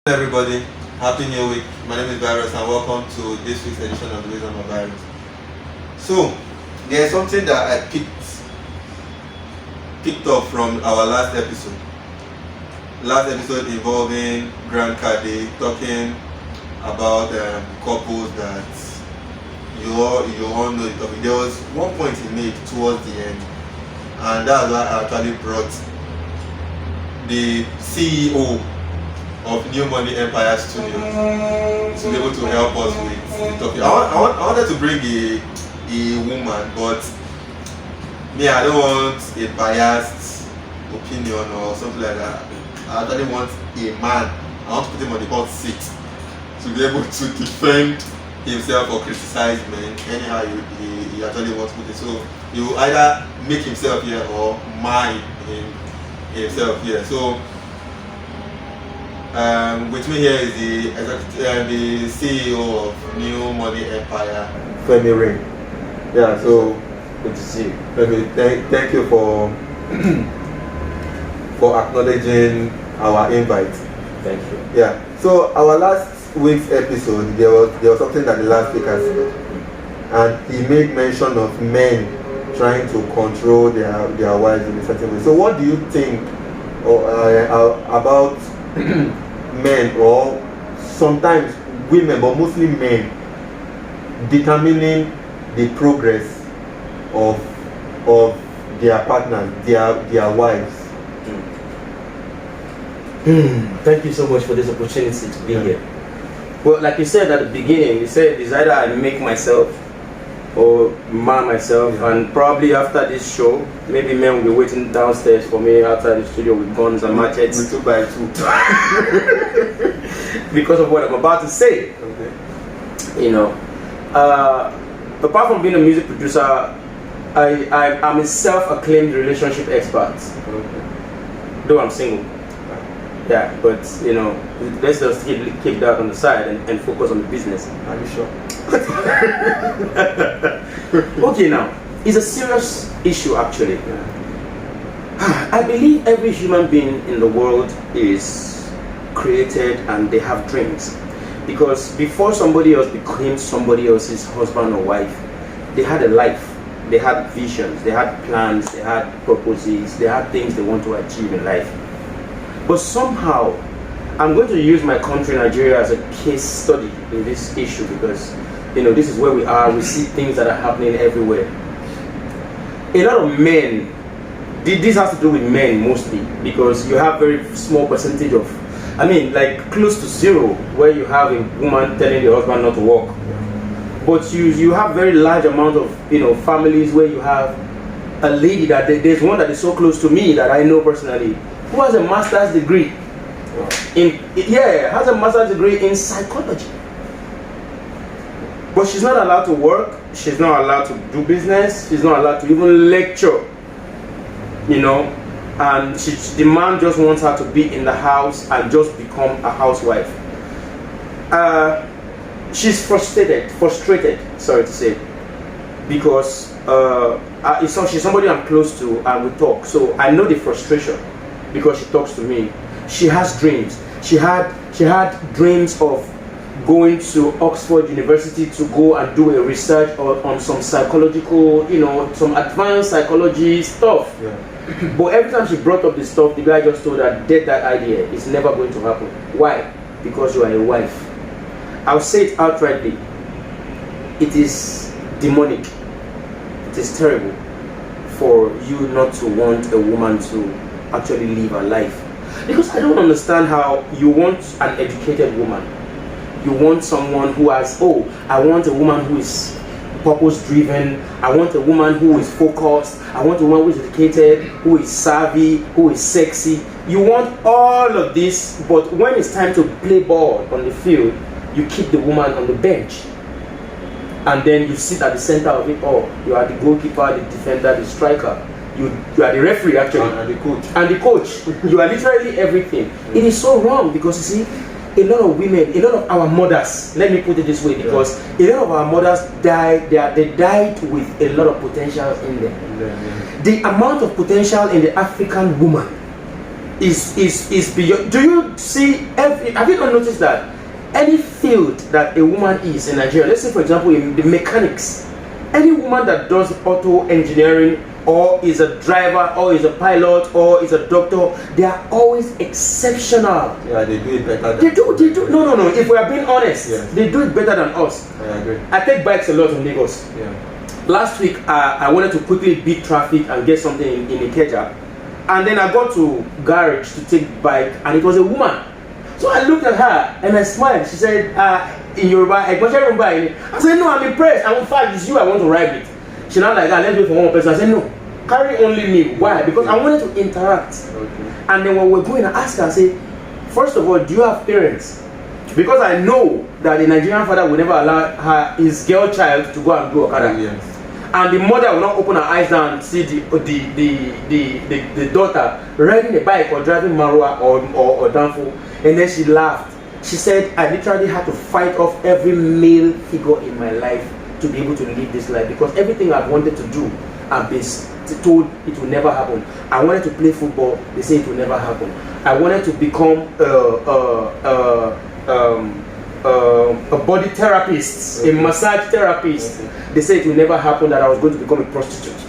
Hello everybody, happy new week. My name is Virus and welcome to this week's edition of the Wisdom of Virus. So, there's something that I picked up from our last episode. Last episode involving Grand Caddy talking about couples that you all know the topic. There was one point he made towards the end, and that's why I actually brought the CEO of New Money Empire Studios to be able to help us with the topic. I wanted to bring a woman, but me, I don't want a biased opinion or something like that. I actually want a man. I want to put him on the hot seat to be able to defend himself or criticize men anyhow he actually wants to put it. So he will either make himself here or mine himself here. So with me here is the CEO of New Money Empire, Femi. Yeah, so good to see you. Femi, thank you for for acknowledging our invite. Thank you. Yeah. So our last week's episode, there was something that the last speaker said, and he made mention of men trying to control their wives in a certain way. So what do you think about men, or sometimes women, but mostly men, determining the progress of their partners, their wives? Thank you so much for this opportunity to be here. Well, like you said at the beginning, you said it's either I make myself or man myself, and probably after this show, maybe men will be waiting downstairs for me outside the studio with guns and machetes. With 2x2. Because of what I'm about to say. Okay. You know, apart from being a music producer, I'm a self-acclaimed relationship expert. Okay. Though I'm single. Yeah, but you know, let's just keep that on the side and focus on the business. Are you sure? Okay, now, it's a serious issue actually. I believe every human being in the world is created and they have dreams. Because before somebody else became somebody else's husband or wife, they had a life, they had visions, they had plans, they had purposes, they had things they want to achieve in life. But somehow, I'm going to use my country, Nigeria, as a case study in this issue because, you know, this is where we are. We see things that are happening everywhere. A lot of men, this has to do with men mostly, because you have very small percentage of, like close to zero, where you have a woman telling the husband not to work. But you have very large amount of, families where you have a lady that there's one that is so close to me that I know personally, who has a master's degree has a master's degree in psychology. But she's not allowed to work, she's not allowed to do business, she's not allowed to even lecture, and the man just wants her to be in the house and just become a housewife. She's frustrated, sorry to say, because she's somebody I'm close to and we talk, so I know the frustration because she talks to me. She has dreams. She had dreams of going to Oxford University to go and do a research on some psychological, some advanced psychology stuff. Yeah. But every time she brought up this stuff, the guy just told her, dead that idea. It's never going to happen. Why? Because you are a wife. I'll say it outrightly. It is demonic. It is terrible for you not to want a woman to actually live her life. Because I don't understand how you want an educated woman. You want someone who has, I want a woman who is purpose driven. I want a woman who is focused. I want a woman who is educated, who is savvy, who is sexy. You want all of this, but when it's time to play ball on the field, you keep the woman on the bench. And then you sit at the center of it all. You are the goalkeeper, the defender, the striker. You are the referee actually. And the coach. You are literally everything. It is so wrong because you see, a lot of women, a lot of our mothers, let me put it this way, because a lot of our mothers died, they died with a lot of potential in them. The amount of potential in the African woman is beyond. Do you see have you not noticed that any field that a woman is in Nigeria, let's say for example in the mechanics, any woman that does auto engineering or is a driver or is a pilot or is a doctor, they are always exceptional. Yeah, they do it better than They do. No. If we are being honest, yes. they do it better than us. I agree. I take bikes a lot in Lagos. Yeah. Last week, I wanted to quickly beat traffic and get something in Ikeja. And then I got to garage to take bike, and it was a woman. So I looked at her and I smiled. She said, in Yoruba, I said, no, I'm impressed. In fact, it's you I want to ride with. She now like, let's wait for one person. I said, no, carry only me. Why? Because I wanted to interact. Okay. And then when we're going, I asked her, I said, first of all, do you have parents? Because I know that the Nigerian father will never allow his girl child to go and do Okada. Yes. And the mother will not open her eyes down and see the daughter riding a bike or driving Marua or Danfo. And then she laughed. She said, I literally had to fight off every male figure in my life to be able to live this life, because everything I've wanted to do, I've been told it will never happen. I wanted to play football, they say it will never happen. I wanted to become a body therapist, a massage therapist. They say it will never happen, that I was going to become a prostitute.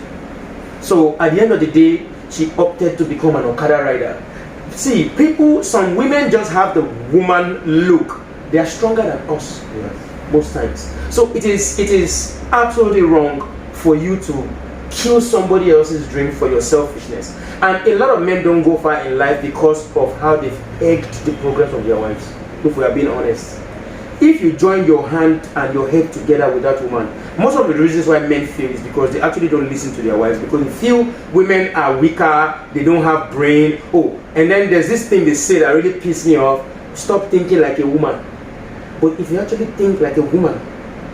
So at the end of the day, she opted to become an Okada rider. See, some women just have the woman look. They are stronger than us, most times. So it is absolutely wrong for you to kill somebody else's dream for your selfishness. And a lot of men don't go far in life because of how they've egged the progress of their wives, if we are being honest. If you join your hand and your head together with that woman, most of the reasons why men fail is because they actually don't listen to their wives, because they feel women are weaker, they don't have brain. And then there's this thing they say that really pissed me off: stop thinking like a woman. But if you actually think like a woman,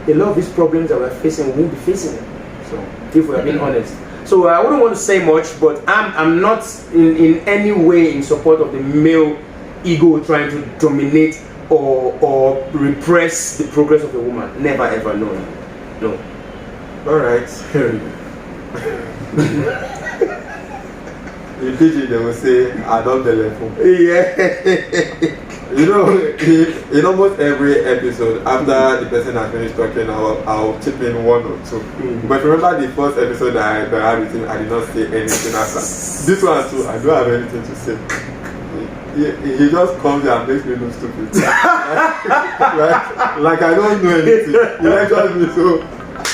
a lot of these problems that we're facing, we won't be facing them. So, if we are being honest. So I wouldn't want to say much, but I'm not in any way in support of the male ego trying to dominate or repress the progress of a woman. Never ever, no. Alright. In PG they will say, I don't telephone. Yeah. You know, in almost every episode, after the person has finished talking, I'll chip in one or two. But remember the first episode that I had with him, I did not say anything after. This one too, I don't have anything to say. He just comes here and makes me look stupid. like I don't know anything. He lectures me, so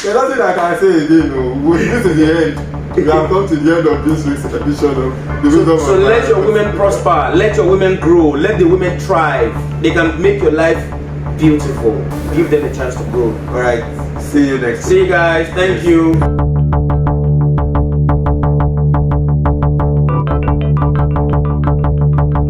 there's nothing I can say again. No. This is the end. We have come to the end of this week's edition of the Wisdom. So let your women prosper, let your women grow, let the women thrive. They can make your life beautiful. Give them a chance to grow. Alright, see you next week. See you guys, thank you.